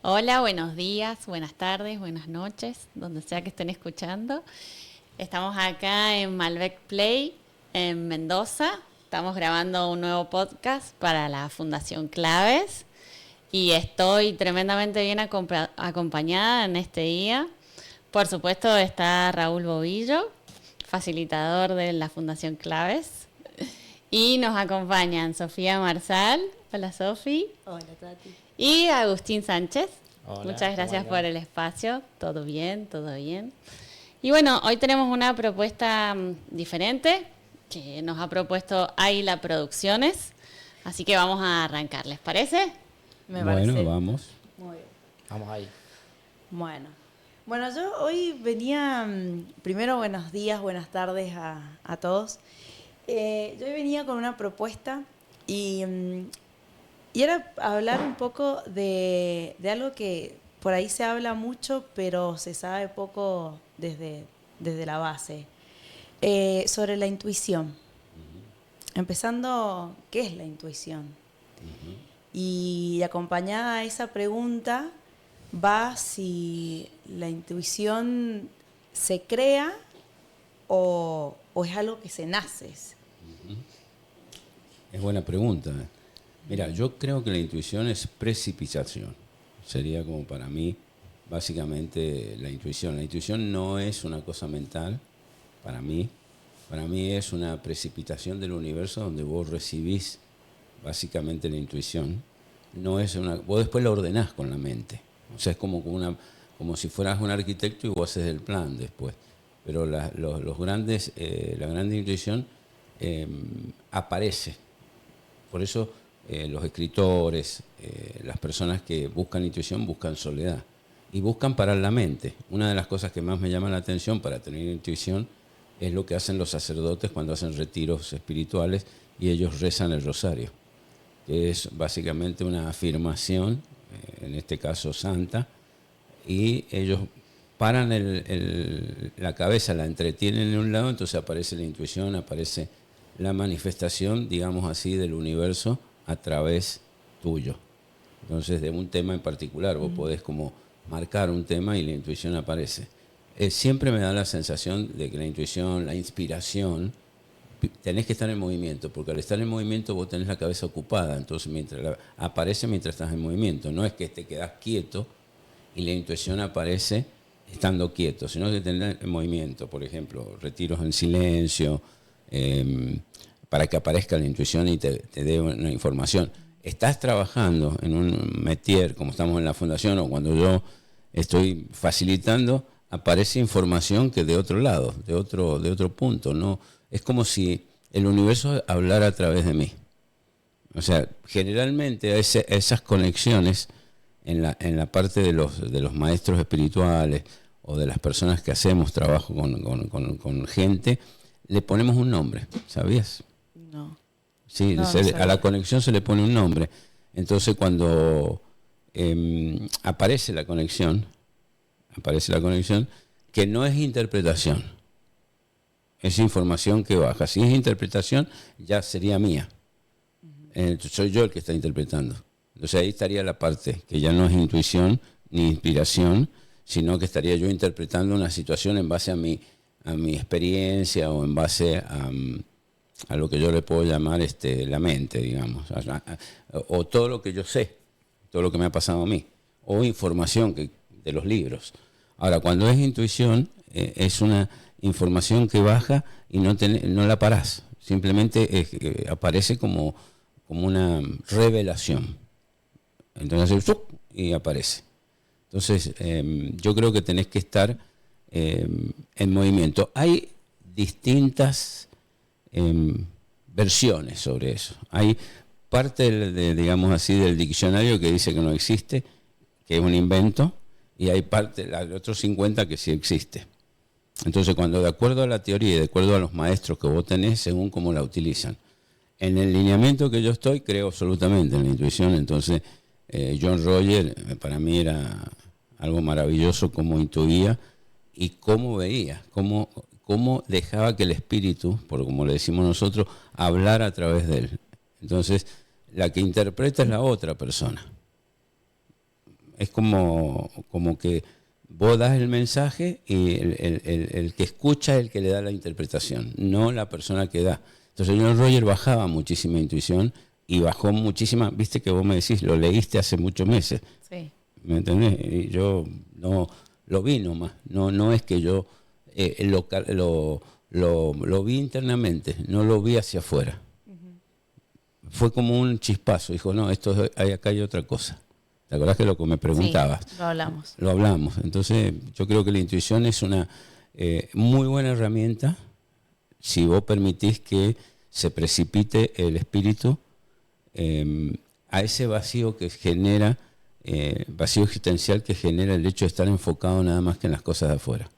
Hola, buenos días, buenas tardes, buenas noches, donde sea que estén escuchando. Estamos acá en Malbec Play, en Mendoza. Estamos grabando un nuevo podcast para la Fundación Claves y estoy tremendamente bien acompañada en este día. Por supuesto está Raúl Bobillo, facilitador de la Fundación Claves. Y nos acompañan Sofía Marsal. Hola, Sofi. Hola, Tati. Y Agustín Sánchez. Hola, Muchas gracias ¿cómo andan? por el espacio. Todo bien, todo bien. Y bueno, hoy tenemos una propuesta diferente que nos ha propuesto Aila Producciones. Así que vamos a arrancar, ¿les parece? Me parece. Vamos. Muy bien. Vamos ahí. Bueno, yo hoy venía, primero buenos días, buenas tardes a todos. Yo hoy venía con una propuesta y era hablar un poco de algo que por ahí se habla mucho, pero se sabe poco desde la base, sobre la intuición. Empezando, ¿qué es la intuición? Y acompañada a esa pregunta va si la intuición se crea o es algo que se nace. Es buena pregunta. Mira, yo creo que la intuición es precipitación. Sería como para mí, básicamente, la intuición. La intuición no es una cosa mental, para mí. Para mí es una precipitación del universo donde vos recibís básicamente la intuición. No es una, vos después la ordenás con la mente. O sea, es como si fueras un arquitecto y vos haces el plan después. Pero la grande intuición aparece. Por eso los escritores, las personas que buscan intuición buscan soledad y buscan parar la mente. Una de las cosas que más me llama la atención para tener intuición es lo que hacen los sacerdotes cuando hacen retiros espirituales y ellos rezan el rosario, que es básicamente una afirmación, en este caso santa, y ellos paran la cabeza, la entretienen en un lado, entonces aparece la intuición, aparece la manifestación, digamos así, del universo a través tuyo. Entonces, de un tema en particular, vos podés como marcar un tema y la intuición aparece. Siempre me da la sensación de que la intuición, la inspiración, tenés que estar en movimiento, porque al estar en movimiento vos tenés la cabeza ocupada, entonces aparece mientras estás en movimiento. No es que te quedás quieto y la intuición aparece estando quieto, sino que tenés en movimiento. Por ejemplo, retiros en silencio, para que aparezca la intuición y te dé una información. Estás trabajando en un métier, como estamos en la fundación, o cuando yo estoy facilitando, aparece información que de otro lado, de otro punto. ¿No? Es como si el universo hablara a través de mí. O sea, generalmente esas conexiones en la parte de los maestros espirituales o de las personas que hacemos trabajo con gente, le ponemos un nombre, ¿sabías? No. Sí, No a la conexión se le pone un nombre. Entonces cuando aparece la conexión, que no es interpretación, es información que baja. Si es interpretación, ya sería mía. Soy yo el que está interpretando. Entonces ahí estaría la parte que ya no es intuición ni inspiración, sino que estaría yo interpretando una situación en base a mi experiencia o en base a lo que yo le puedo llamar la mente, digamos, o todo lo que yo sé, todo lo que me ha pasado a mí, o información de los libros. Ahora, cuando es intuición, es una información que baja y no la parás, simplemente aparece como una revelación. Entonces, ¡zup! Y aparece. Entonces, yo creo que tenés que estar en movimiento. Hay distintas versiones sobre eso. Hay parte digamos así, del diccionario que dice que no existe, que es un invento, y hay parte, de otros 50 que sí existe. Entonces, cuando de acuerdo a la teoría y de acuerdo a los maestros que vos tenés, según cómo la utilizan. En el lineamiento que yo estoy, creo absolutamente en la intuición. Entonces, John Roger, para mí era algo maravilloso cómo intuía y cómo veía, cómo dejaba que el espíritu, por como le decimos nosotros, hablara a través de él. Entonces, la que interpreta es la otra persona. Es como que vos das el mensaje y el que escucha es el que le da la interpretación, no la persona que da. Entonces el señor Roger bajaba muchísima intuición y bajó muchísima, viste que vos me decís, lo leíste hace muchos meses. Sí. ¿Me entendés? Y yo no lo vi nomás, no es que yo lo vi internamente, no lo vi hacia afuera. Fue como un chispazo, dijo, no, acá hay otra cosa. ¿Te acordás que lo que me preguntabas? Sí, lo hablamos. Lo hablamos. Entonces, yo creo que la intuición es una muy buena herramienta si vos permitís que se precipite el espíritu a ese vacío que genera, vacío existencial que genera el hecho de estar enfocado nada más que en las cosas de afuera.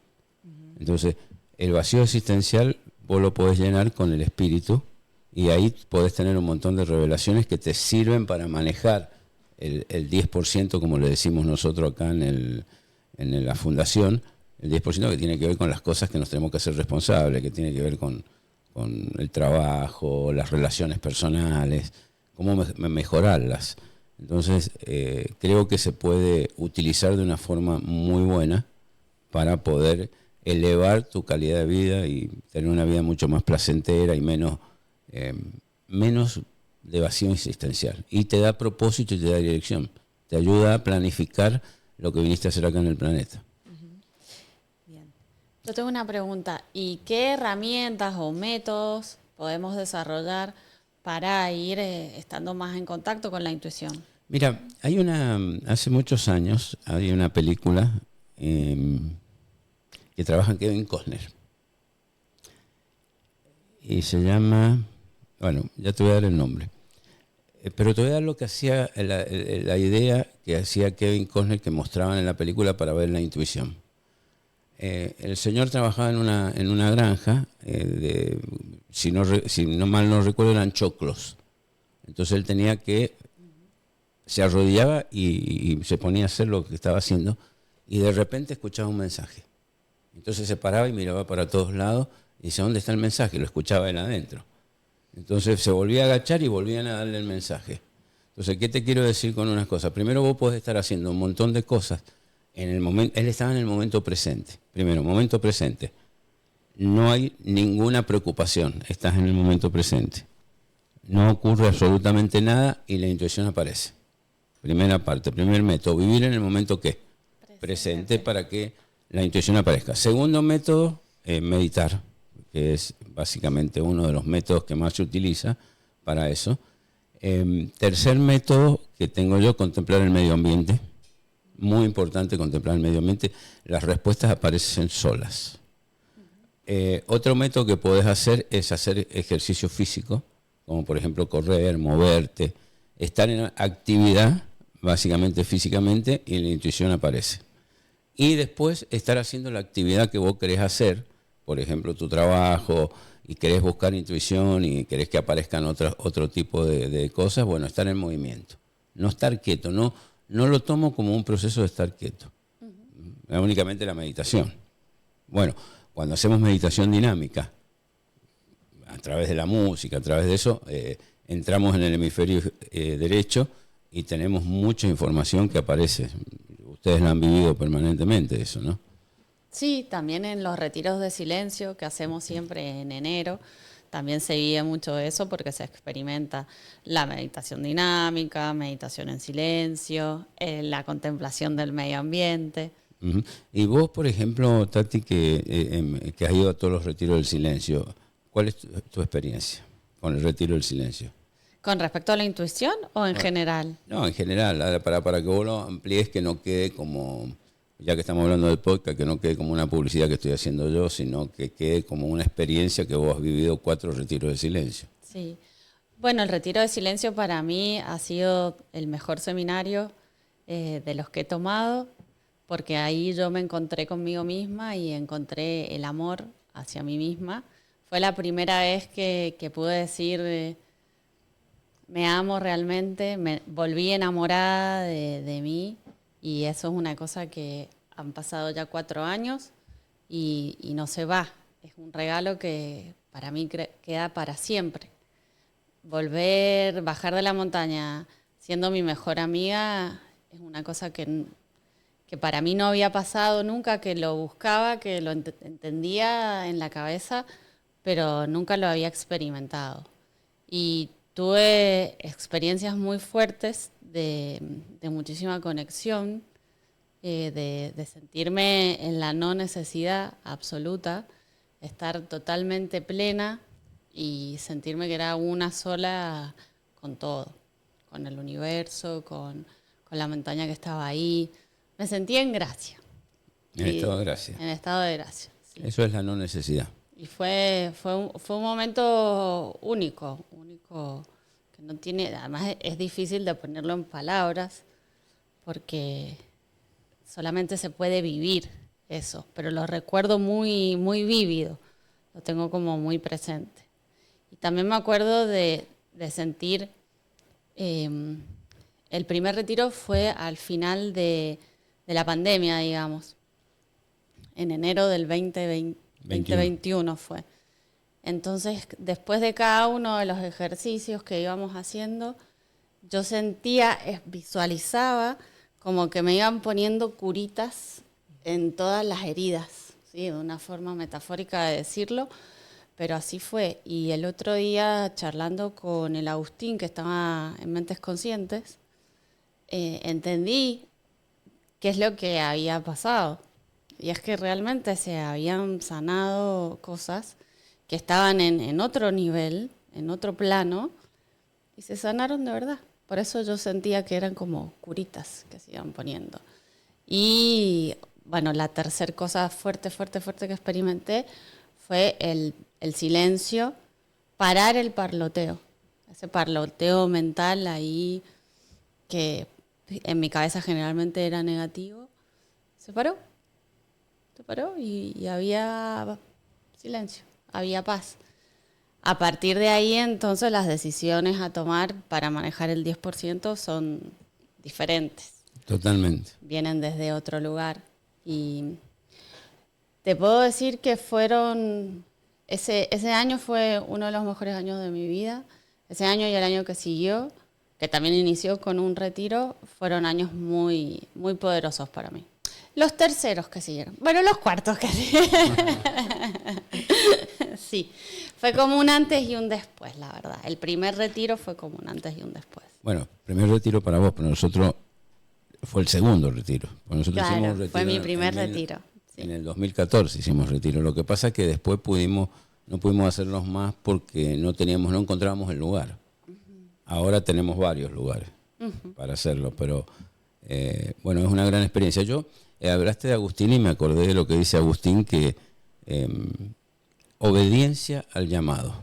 Entonces, el vacío existencial vos lo podés llenar con el espíritu y ahí podés tener un montón de revelaciones que te sirven para manejar el 10%, como le decimos nosotros acá en la fundación, el 10% que tiene que ver con las cosas que nos tenemos que hacer responsables, que tiene que ver con el trabajo, las relaciones personales, cómo mejorarlas. Entonces, creo que se puede utilizar de una forma muy buena para poder elevar tu calidad de vida y tener una vida mucho más placentera y menos de vacío existencial. Y te da propósito y te da dirección. Te ayuda a planificar lo que viniste a hacer acá en el planeta. Bien. Yo tengo una pregunta. ¿Y qué herramientas o métodos podemos desarrollar para ir estando más en contacto con la intuición? Mira, hace muchos años, hay una película que trabaja Kevin Costner. Y se llama, bueno, ya te voy a dar el nombre. Pero te voy a dar lo que hacía, la idea que hacía Kevin Costner que mostraban en la película para ver la intuición. El señor trabajaba en una granja, si no mal no recuerdo, eran choclos. Entonces él tenía que, se arrodillaba y se ponía a hacer lo que estaba haciendo y de repente escuchaba un mensaje. Entonces se paraba y miraba para todos lados y dice, ¿dónde está el mensaje? Lo escuchaba él adentro. Entonces se volvía a agachar y volvían a darle el mensaje. Entonces, ¿qué te quiero decir con unas cosas? Primero, vos podés estar haciendo un montón de cosas en el momento. Él estaba en el momento presente. Primero, momento presente. No hay ninguna preocupación. Estás en el momento presente. No ocurre absolutamente nada y la intuición aparece. Primera parte, primer método. Vivir en el momento ¿qué? Presente para que la intuición aparezca. Segundo método, meditar, que es básicamente uno de los métodos que más se utiliza para eso. Tercer método que tengo yo, contemplar el medio ambiente. Muy importante contemplar el medio ambiente. Las respuestas aparecen solas. Otro método que podés hacer es hacer ejercicio físico, como por ejemplo correr, moverte, estar en actividad, básicamente físicamente, y la intuición aparece. Y después estar haciendo la actividad que vos querés hacer, por ejemplo, tu trabajo, y querés buscar intuición y querés que aparezcan otro tipo de cosas, bueno, estar en movimiento. No estar quieto, no lo tomo como un proceso de estar quieto. Únicamente la meditación. Bueno, cuando hacemos meditación dinámica, a través de la música, a través de eso, entramos en el hemisferio derecho y tenemos mucha información que aparece. Ustedes la han vivido permanentemente eso, ¿no? Sí, también en los retiros de silencio que hacemos siempre en enero, también se guía mucho eso porque se experimenta la meditación dinámica, meditación en silencio, la contemplación del medio ambiente. Uh-huh. Y vos, por ejemplo, Tati, que has ido a todos los retiros del silencio, ¿cuál es tu experiencia con el retiro del silencio? ¿Con respecto a la intuición o en general? No, en general, para que vos lo amplíes, que no quede como, ya que estamos hablando del podcast, que no quede como una publicidad que estoy haciendo yo, sino que quede como una experiencia que vos has vivido 4 retiros de silencio. Sí. Bueno, el retiro de silencio para mí ha sido el mejor seminario de los que he tomado, porque ahí yo me encontré conmigo misma y encontré el amor hacia mí misma. Fue la primera vez que pude decir, me amo realmente, me volví enamorada de mí, y eso es una cosa que han pasado ya 4 años y no se va. Es un regalo que para mí queda para siempre. Bajar de la montaña siendo mi mejor amiga es una cosa que para mí no había pasado nunca, que lo buscaba, que lo entendía en la cabeza, pero nunca lo había experimentado. Y tuve experiencias muy fuertes de muchísima conexión, de sentirme en la no necesidad absoluta, estar totalmente plena y sentirme que era una sola con todo, con el universo, con la montaña que estaba ahí. Me sentía en gracia. En estado de gracia. En estado de gracia, sí. Eso es la no necesidad. Y fue un momento único, que no tiene, además es difícil de ponerlo en palabras, porque solamente se puede vivir eso, pero lo recuerdo muy, muy vívido, lo tengo como muy presente. Y también me acuerdo de sentir, el primer retiro fue al final de la pandemia, digamos, en enero del 2021 fue. Entonces, después de cada uno de los ejercicios que íbamos haciendo, yo sentía, visualizaba como que me iban poniendo curitas en todas las heridas, ¿sí? De una forma metafórica de decirlo, pero así fue. Y el otro día, charlando con el Agustín, que estaba en Mentes Conscientes, entendí qué es lo que había pasado. Y es que realmente se habían sanado cosas que estaban en otro nivel, en otro plano, y se sanaron de verdad. Por eso yo sentía que eran como curitas que se iban poniendo. Y bueno, la tercera cosa fuerte que experimenté fue el silencio, parar el parloteo. Ese parloteo mental ahí que en mi cabeza generalmente era negativo, se paró y había silencio, había paz. A partir de ahí, entonces, las decisiones a tomar para manejar el 10% son diferentes. Totalmente. Vienen desde otro lugar. Y te puedo decir que ese año fue uno de los mejores años de mi vida. Ese año y el año que siguió, que también inició con un retiro, fueron años muy, muy poderosos para mí. Los terceros que siguieron. Bueno, los cuartos que siguieron. Sí, fue como un antes y un después, la verdad. El primer retiro fue como un antes y un después. Bueno, primer retiro para vos, pero nosotros fue el segundo retiro. Nosotros claro, hicimos retiro fue mi primer retiro. Sí. En el 2014 hicimos retiro. Lo que pasa es que después no pudimos hacerlos más porque no encontrábamos el lugar. Ahora tenemos varios lugares para hacerlo, pero bueno, es una gran experiencia. Yo hablaste de Agustín y me acordé de lo que dice Agustín, que obediencia al llamado.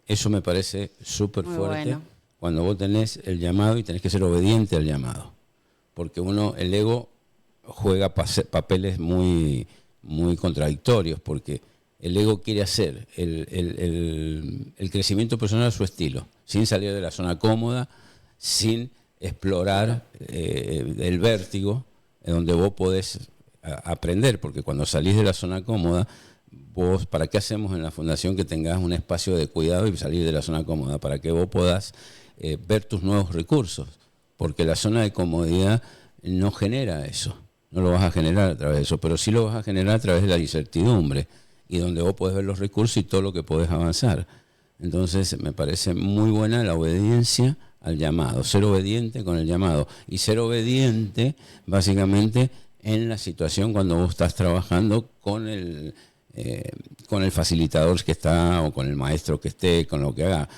Eso me parece súper fuerte. Bueno. Cuando vos tenés el llamado y tenés que ser obediente al llamado, porque el ego juega papeles muy, muy contradictorios, porque el ego quiere hacer el crecimiento personal a su estilo, sin salir de la zona cómoda, sin explorar el vértigo, donde vos podés aprender, porque cuando salís de la zona cómoda, vos, ¿para qué hacemos en la fundación que tengas un espacio de cuidado y salir de la zona cómoda? Para que vos puedas ver tus nuevos recursos, porque la zona de comodidad no genera eso, no lo vas a generar a través de eso, pero sí lo vas a generar a través de la incertidumbre, y donde vos podés ver los recursos y todo lo que podés avanzar. Entonces me parece muy buena la obediencia al llamado, ser obediente con el llamado, y ser obediente básicamente en la situación cuando vos estás trabajando con el facilitador que está, o con el maestro que esté, con lo que haga,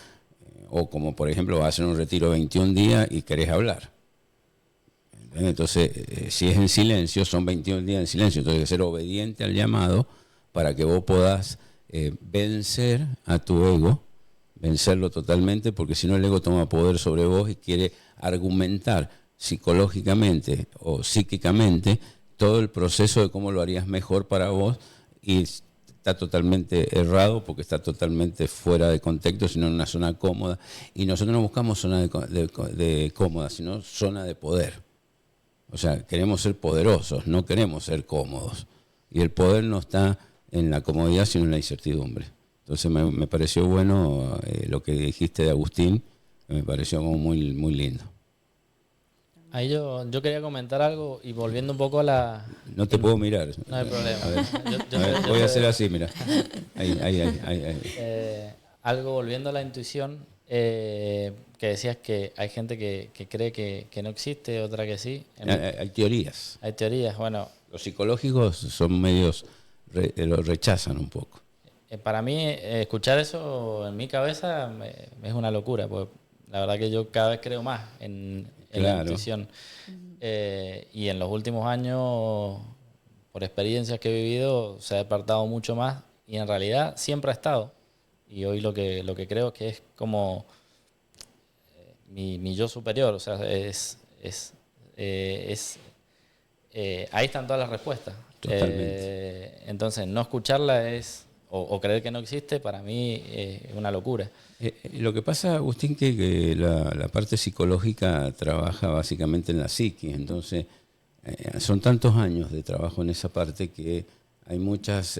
o como por ejemplo vas a hacer un retiro 21 días y querés hablar. Entonces, si es en silencio, son 21 días en silencio, entonces hay que ser obediente al llamado para que vos puedas vencer a tu ego, vencerlo totalmente, porque si no el ego toma poder sobre vos y quiere argumentar psicológicamente o psíquicamente todo el proceso de cómo lo harías mejor para vos, y está totalmente errado porque está totalmente fuera de contexto, sino en una zona cómoda. Y nosotros no buscamos zona de cómoda, sino zona de poder. O sea, queremos ser poderosos, no queremos ser cómodos. Y el poder no está en la comodidad, sino en la incertidumbre. Entonces me pareció bueno lo que dijiste de Agustín, me pareció como muy, muy lindo. Ahí yo quería comentar algo y volviendo un poco a la... No te puedo mirar. No hay problema. A ver, voy a hacer así, mira. Ahí. Algo volviendo a la intuición, que decías que hay gente que cree que no existe, otra que sí. Hay teorías. Hay teorías, bueno. Los psicológicos son medios, lo rechazan un poco. Para mí, escuchar eso en mi cabeza es una locura, porque la verdad que yo cada vez creo más en la intuición. Y en los últimos años, por experiencias que he vivido, se ha despertado mucho más y en realidad siempre ha estado. Y hoy lo que creo que es como mi yo superior, o sea, ahí están todas las respuestas. Totalmente. Entonces, no escucharla o creer que no existe, para mí es una locura. Lo que pasa, Agustín, que la parte psicológica trabaja básicamente en la psiquis, entonces son tantos años de trabajo en esa parte que hay muchas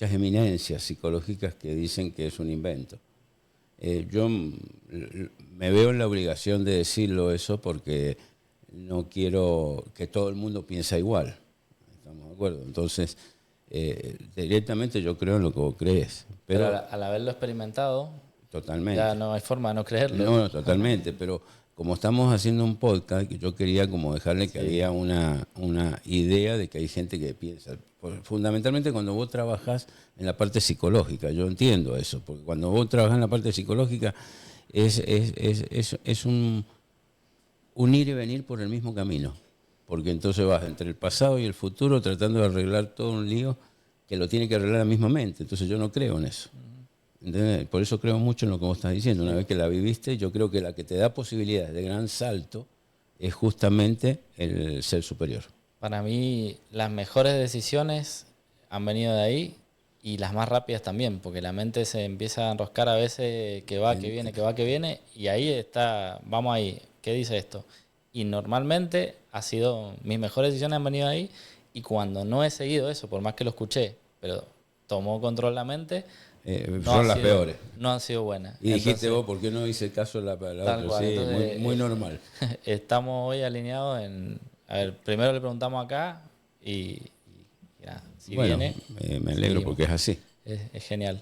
eminencias psicológicas que dicen que es un invento. Yo me veo en la obligación de decirlo eso porque no quiero que todo el mundo piense igual. ¿Estamos de acuerdo? Entonces, directamente yo creo en lo que vos crees. Pero al haberlo experimentado, totalmente. Ya no hay forma de no creerlo. No, totalmente, pero como estamos haciendo un podcast, yo quería como dejarle que había una idea de que hay gente que piensa. Fundamentalmente cuando vos trabajás en la parte psicológica, yo entiendo eso, porque cuando vos trabajás en la parte psicológica es un ir y venir por el mismo camino, porque entonces vas entre el pasado y el futuro tratando de arreglar todo un lío que lo tiene que arreglar la misma mente, entonces yo no creo en eso. ¿Entendés? Por eso creo mucho en lo que vos estás diciendo. Una vez que la viviste, yo creo que la que te da posibilidades de gran salto es justamente el ser superior. Para mí, las mejores decisiones han venido de ahí y las más rápidas también, porque la mente se empieza a enroscar a veces que va, que viene, y ahí está, vamos ahí, ¿qué dice esto? Y normalmente mis mejores decisiones han venido de ahí, y cuando no he seguido eso, por más que lo escuché, pero tomó control la mente, son las peores. No han sido buenas. Y dijiste vos, ¿por qué no hice caso a la otra? Cual, sí, entonces, muy normal. Estamos hoy alineados en... A ver, primero le preguntamos acá y nada, si bueno, viene... me alegro porque es así. Es genial.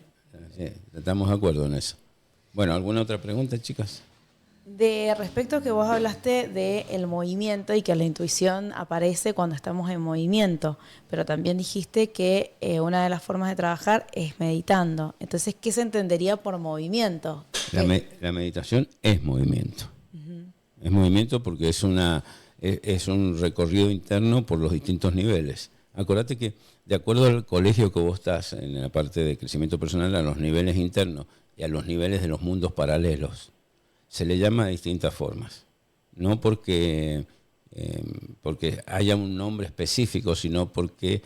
Sí, estamos de acuerdo en eso. Bueno, ¿alguna otra pregunta, chicas? De respecto a que vos hablaste del movimiento y que la intuición aparece cuando estamos en movimiento, pero también dijiste que una de las formas de trabajar es meditando. Entonces, ¿qué se entendería por movimiento? La meditación es movimiento. Es movimiento porque es un recorrido interno por los distintos niveles. Acordate que de acuerdo al colegio que vos estás en la parte de crecimiento personal, a los niveles internos y a los niveles de los mundos paralelos, se le llama de distintas formas. No porque haya un nombre específico, sino porque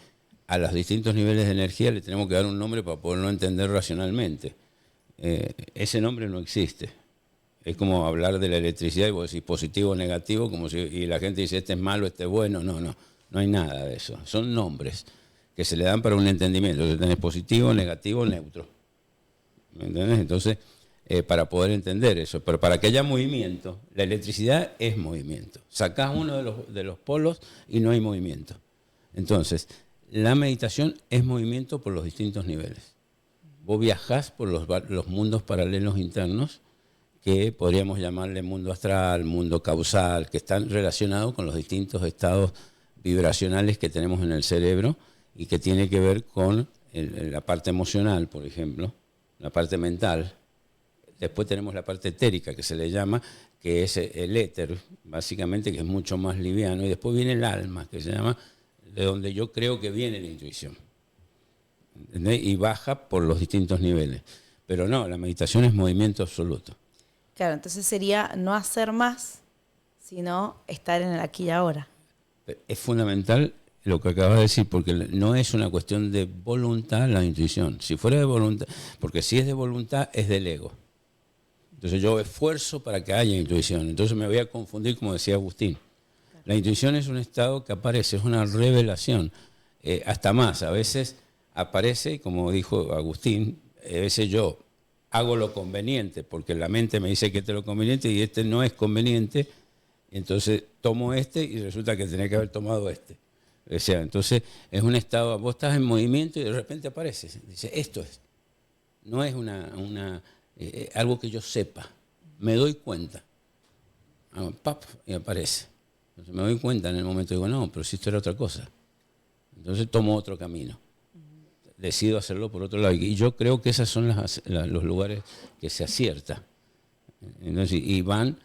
a los distintos niveles de energía le tenemos que dar un nombre para poderlo entender racionalmente. Ese nombre no existe. Es como hablar de la electricidad y vos decís positivo o negativo, y la gente dice este es malo, este es bueno. No hay nada de eso. Son nombres que se le dan para un entendimiento. Entonces tenés positivo, negativo, neutro. ¿Me entendés? Entonces, para poder entender eso. Pero para que haya movimiento, la electricidad es movimiento. Sacás uno de los polos y no hay movimiento. Entonces, la meditación es movimiento por los distintos niveles. Vos viajás por los mundos paralelos internos, que podríamos llamarle mundo astral, mundo causal, que están relacionados con los distintos estados vibracionales que tenemos en el cerebro y que tiene que ver con la parte emocional, por ejemplo, la parte mental. Después tenemos la parte etérica, que se le llama, que es el éter, básicamente, que es mucho más liviano. Y después viene el alma, que se llama, de donde yo creo que viene la intuición. ¿Entendés? Y baja por los distintos niveles. Pero no, la meditación es movimiento absoluto. Claro, entonces sería no hacer más, sino estar en el aquí y ahora. Es fundamental lo que acabas de decir, porque no es una cuestión de voluntad la intuición. Si fuera de voluntad, porque si es de voluntad, es del ego. Entonces yo esfuerzo para que haya intuición. Entonces me voy a confundir, como decía Agustín. La intuición es un estado que aparece, es una revelación. Hasta más, a veces aparece, como dijo Agustín, a veces yo hago lo conveniente, porque la mente me dice que este es lo conveniente y este no es conveniente, Entonces tomo este y resulta que tenía que haber tomado este. O sea, entonces es un estado, vos estás en movimiento y de repente apareces. Dice, esto es. No es algo que yo sepa. Me doy cuenta. Hago pap y aparece. Entonces me doy cuenta en el momento y digo, no, pero si esto era otra cosa. Entonces tomo otro camino. Decido hacerlo por otro lado. Y yo creo que esos son los lugares que se acierta. Entonces, y van,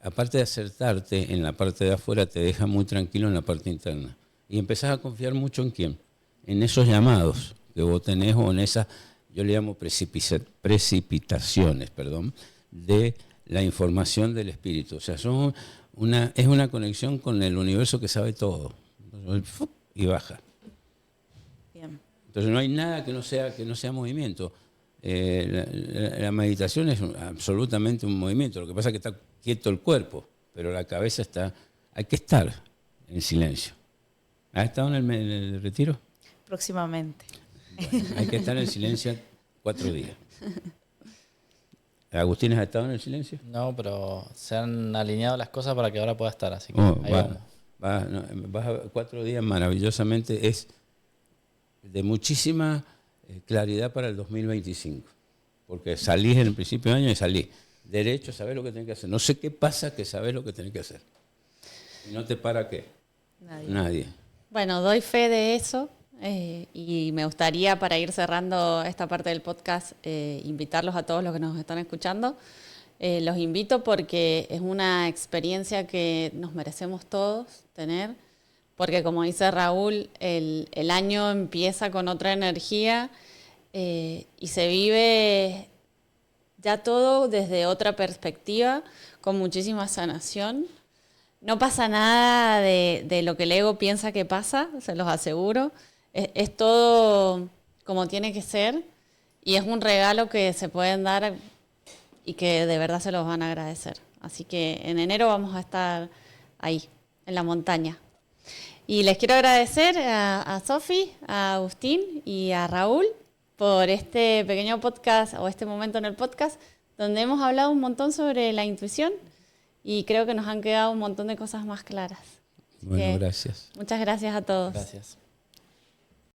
aparte de acertarte en la parte de afuera, te deja muy tranquilo en la parte interna. Y empezás a confiar mucho en quién. En esos llamados que vos tenés o en esas, yo le llamo precipitaciones, de la información del espíritu. O sea, es una conexión con el universo que sabe todo. Entonces, y baja. Bien. Entonces no hay nada que no sea movimiento. La meditación es absolutamente un movimiento. Lo que pasa es que está quieto el cuerpo, pero la cabeza hay que estar en silencio. ¿Has estado en el retiro? Próximamente. Bueno, hay que estar en silencio 4 días. ¿Agustín has estado en el silencio? No, pero se han alineado las cosas para que ahora pueda estar, así que ahí vamos. Vas a 4 días maravillosamente. Es de muchísima claridad para el 2025. Porque salís en el principio de año y salís derecho, sabés lo que tenés que hacer. No sé qué pasa que sabés lo que tenés que hacer. ¿Y no te para qué? Nadie. Bueno, doy fe de eso y me gustaría, para ir cerrando esta parte del podcast, invitarlos a todos los que nos están escuchando. Los invito porque es una experiencia que nos merecemos todos tener, porque como dice Raúl, el año empieza con otra energía y se vive ya todo desde otra perspectiva, con muchísima sanación. No pasa nada de lo que el ego piensa que pasa, se los aseguro. Es todo como tiene que ser y es un regalo que se pueden dar y que de verdad se los van a agradecer. Así que en enero vamos a estar ahí, en la montaña. Y les quiero agradecer a Sofi, a Agustín y a Raúl por este pequeño podcast o este momento en el podcast donde hemos hablado un montón sobre la intuición y creo que nos han quedado un montón de cosas más claras. Bueno, gracias. Muchas gracias a todos. Gracias.